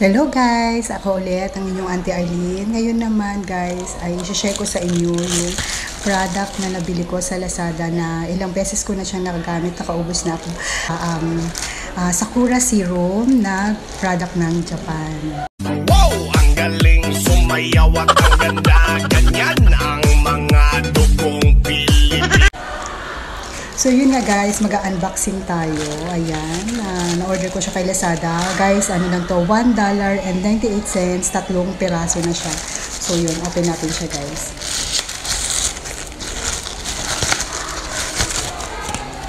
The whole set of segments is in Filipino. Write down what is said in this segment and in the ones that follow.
Hello guys! Ako ulit, ang inyong Auntie Arlene. Ngayon naman guys, ay i-share ko sa inyo yung product na nabili ko sa Lazada na ilang beses ko na siyang nakagamit, nakaubos na ako. Sakura Serum na product ng Japan. Wow! Ang galing sumayaw at ang ganda, ganyan ang mga dugong Pilipino. So yun nga guys, mag-unboxing tayo. Ayan, na-order ko siya kay Lazada. Guys, ano lang to, $1.98, tatlong piraso na siya. So yun, open natin siya guys.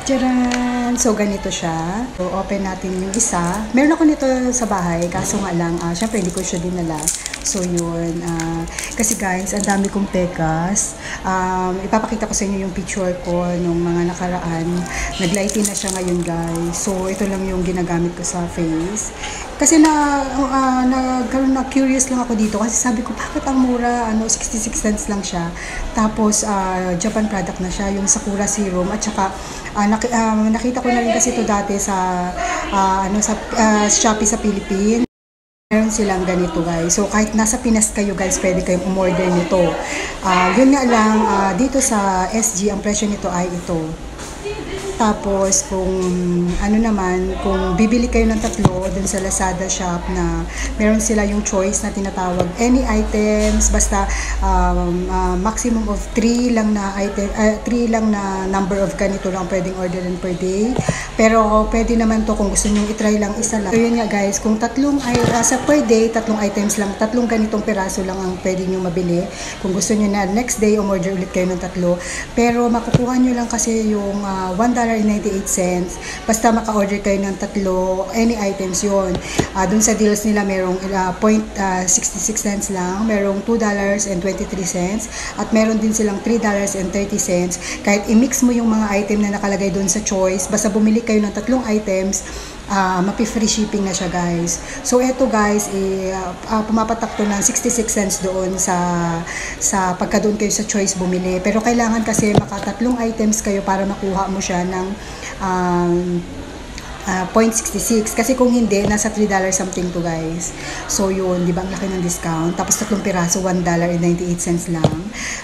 Tcharan! So ganito siya. So open natin yung isa. Meron ako nito sa bahay, kaso nga lang, syempre hindi ko siya dinala. So yun, kasi guys, ang dami kong pekas. Ipapakita ko sa inyo yung picture ko nung mga nakaraan. Naglighting na siya ngayon guys. So ito lang yung ginagamit ko sa face. Kasi nagkaroon na curious lang ako dito kasi sabi ko bakit ang mura, 66 cents lang siya. Tapos Japan product na siya, yung Sakura Serum, at saka nakita ko na rin kasi ito dati sa Shopee sa Philippines. Meron silang ganito guys. So kahit nasa Pinas kayo guys, pwede kayong umorder nito. Yun nga lang, dito sa SG ang presyo nito ay ito. Tapos kung kung bibili kayo ng tatlo dun sa Lazada shop, na meron sila yung choice na tinatawag any items, basta maximum of 3 lang na item, 3 lang na number of ganito lang pwedeng orderin per day. Pero pwede naman to kung gusto niyo i-try lang isa lang. So yun nga guys, kung sa per day, tatlong items lang, tatlong ganitong piraso lang ang pwede niyo mabili. Kung gusto niyo na next day umorder ulit kayo ng tatlo, pero makukuha niyo lang kasi yung $1.98, basta maka-order kayo ng tatlo, any items yun. Dun sa deals nila merong 0.66 cents lang, merong $2.23, at meron din silang $3.30. Kahit i-mix mo yung mga item na nakalagay dun sa choice, basta bumili kayo ng tatlong items, mapi-free shipping na siya guys. So eto guys, pumapatak to ng 66 cents doon sa pagka doon kayo sa choice bumili. Pero kailangan kasi makatatlong items kayo para makuha mo siya ng 0.66. Kasi kung hindi, nasa $3 something to guys. So yun, di ba ang laki ng discount? Tapos tatlong piraso, $1.98 lang.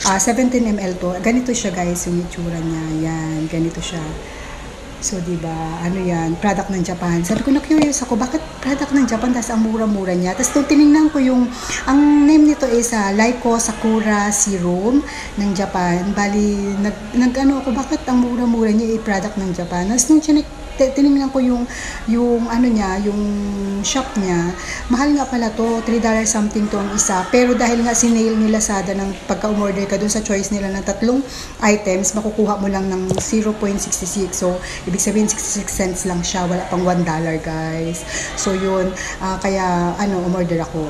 17 ml to. Ganito siya guys, yung itsura niya. Yan, ganito siya. So, diba, yan, product ng Japan. Sabi ko, na-curious ako, bakit product ng Japan, tapos ang mura-mura niya. Tapos nung tinignan ko ang name nito is Laiko Sakura Serum ng Japan. Bali, ako, bakit ang mura-mura niya product ng Japan. Tapos nung tinignan ko yung shop niya, mahal nga pala to, $3 something to ang isa. Pero dahil nga sinail nila Lazada ng pagka-umorder ka dun sa choice nila ng tatlong items, makukuha mo lang ng 0.66. So, ibig sabihin 66 cents lang siya, wala pang $1 guys. So yun, kaya umorder ako.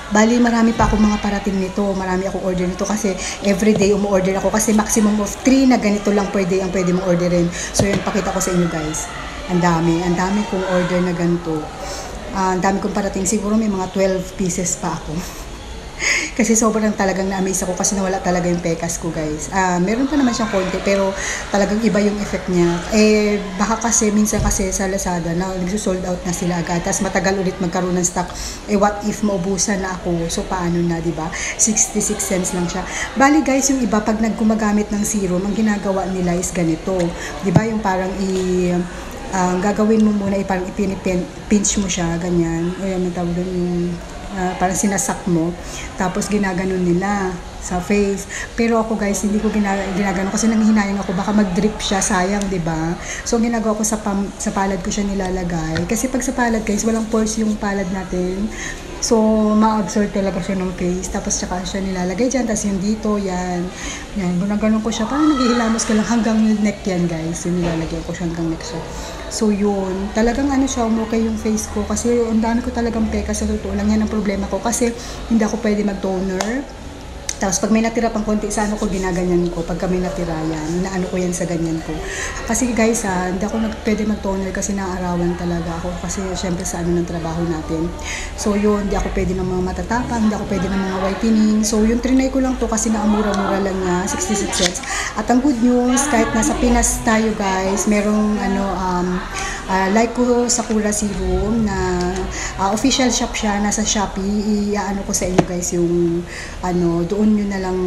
Bali, marami pa akong mga parating nito. Marami akong order nito kasi everyday umu-order ako kasi maximum of 3 na ganito lang per day ang pwede mong orderin. So yun, pakita ko sa inyo guys. Ang dami kong order na ganito. Ang dami kong parating. Siguro may mga 12 pieces pa ako. Kasi sobrang talagang na-amaze ako kasi nawala talaga yung pekas ko guys. Meron pa naman siyang konti pero talagang iba yung effect niya. Baka kasi minsan kasi sa Lazada na nagsusold out na sila agad. Tapos matagal ulit magkaroon ng stock. What if maubusan na ako? So paano na, di ba? 66 cents lang siya. Bali guys, yung iba pag naggumagamit ng serum, ang ginagawa nila is ganito. Di ba? Yung parang gagawin mo muna, parang ipinch mo siya, ganyan. O yan, tawag doon parang sinasak mo, tapos ginaganon nila sa face. Pero ako guys, hindi ko ginaganon kasi nanghihinayang ako, baka mag-drip siya, sayang, di ba? So ginagawa ko sa palad ko siya nilalagay. Kasi pag sa palad guys, walang pores yung palad natin. So, ma-absorb talaga siya ng face. Tapos, tsaka siya nilalagay dyan. Tapos, yung dito, yan. Ginaganon ko siya. Parang naghihilamos ko lang hanggang neck yan, guys. Yung nilalagay ko siya hanggang neck siya. So, yun. Talagang siya, umukay yung face ko. Kasi, ang dami ko talagang peka. Sa totoo lang yan ang problema ko. Kasi, hindi ako pwede mag-toner. Tapos pag may natira pang konti sa ano ko, ginaganyan ko. Pag may natira yan, inaano ko yan sa ganyan ko. Kasi guys, hindi ako pwede mag-toner kasi naaarawan talaga ako. Kasi syempre sa ano ng trabaho natin. So yun, hindi ako pwede ng mga matatapang, hindi ako pwede ng mga whitening. So yun, trinay ko lang to kasi naamura-mura lang niya, 66 cents. At ang good news, kahit nasa Pinas tayo guys, merong like ko Sakura Serum na official shop siya, nasa Shopee. I-ano ko sa inyo guys yung doon nyo na lang,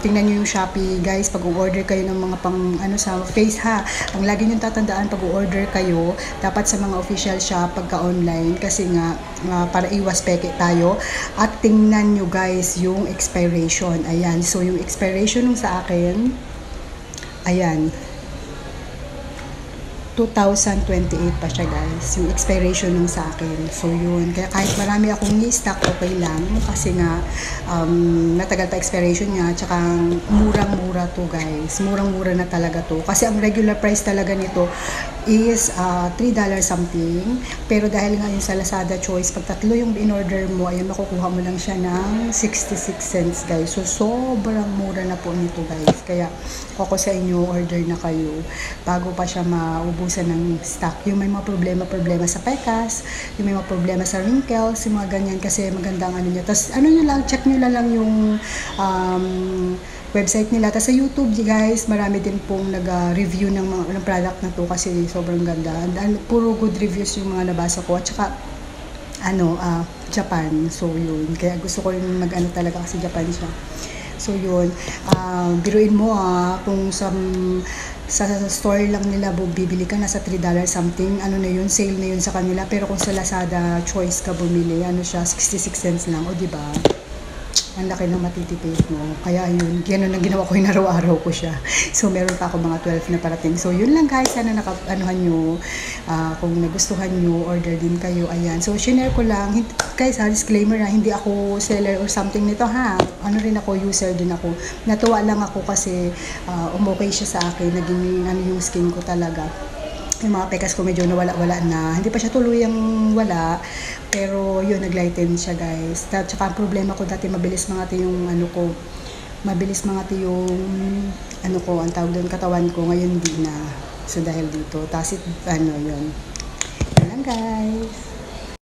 tingnan nyo yung Shopee guys, pag order kayo ng mga pang sa face ha. Ang lagi nyo tatandaan pag order kayo, dapat sa mga official shop pagka online, kasi nga para iwas peke tayo. At tingnan nyo guys yung expiration. Ayan, so yung expiration nung sa akin, ayan, 2028 pa siya guys, yung expiration nung sa akin. So yun, kaya kahit marami akong ni-stock, okay lang kasi nga matagal pa expiration niya, tsaka murang-mura to guys, murang-mura na talaga to, kasi ang regular price talaga nito is $3 something, pero dahil nga yung sa Lazada Choice, pag tatlo yung in-order mo, ayun, makukuha mo lang siya ng 66 cents guys. So sobrang mura na po nito guys, kaya ako sa inyo, order na kayo bago pa siya maubusan ng stock. Yung may mga problema sa pekas, yung may mga problema sa wrinkles, yung mga ganyan, kasi maganda ang ano niya. Tapos ano nyo lang, check nyo lang yung website nila. Tapos sa YouTube guys, marami din pong nag-review ng mga product na to kasi sobrang ganda. Puro good reviews yung mga nabasa ko. At saka Japan. So yun, kaya gusto ko rin mag-ano talaga kasi Japan siya. So yun, biruin mo kung sa store lang nila bibili ka, nasa $3 something, ano na yun, sale na yun sa kanila. Pero kung sa Lazada Choice ka bumili, ano siya, 66 cents lang, o diba? Ang laki ng matitipid mo. Kaya yun, ganun ang ginawa ko, inaraw-araw ko siya. So meron pa ako mga 12 na parating. So yun lang guys, sana nakaanuhan nyo. Kung nagustuhan nyo, order din kayo. Ayan. So shinare ko lang. Guys disclaimer na, hindi ako seller or something nito ha. Ano rin ako, user din ako. Natuwa lang ako kasi umokay siya sa akin. Naging yung skin ko talaga. Yung mga pekas ko medyo nawala-wala na. Hindi pa siya tuluyang wala. Pero yun, naglighten siya guys. Tsaka ang problema ko dati, mabilis mangati yung mabilis mangati yung ang tawag doon, katawan ko. Ngayon hindi na. So dahil dito. Tapos yun. Yan lang guys.